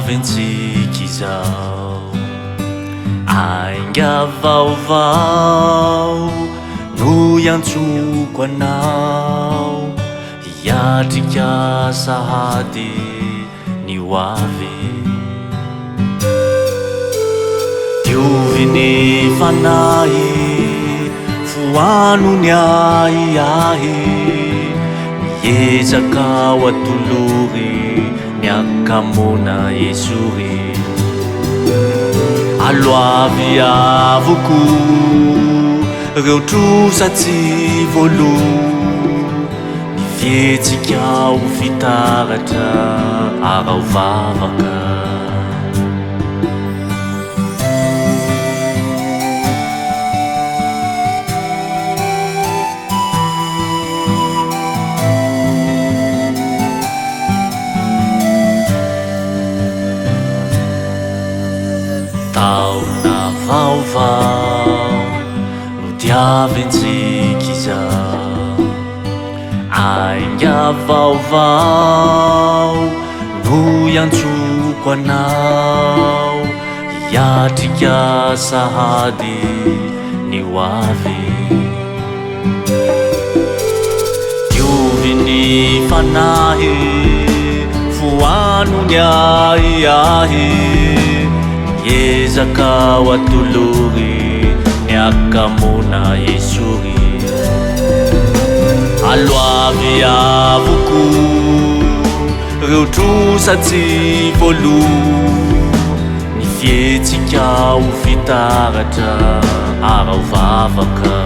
diavintsika izao ainga vaovao no iantsoko anao hiatrika sahady ny hoavy dioviny fanahy foano ny ahiahy miezaka ao atolory miakamona esory aloavy avoko reo trosatsy volo ny fietsika ho fitaratra arao vavaka taona vaovao no diavintsika izao ainga vaovao no iantsoko anao hiatrika sahady ny hoavy dioviny fanahy foano ny ahiahy miezaka ao atolory miakamona esory aloavy avoko reo trosatsy volo ny fietsika ho fitaratra arao vavaka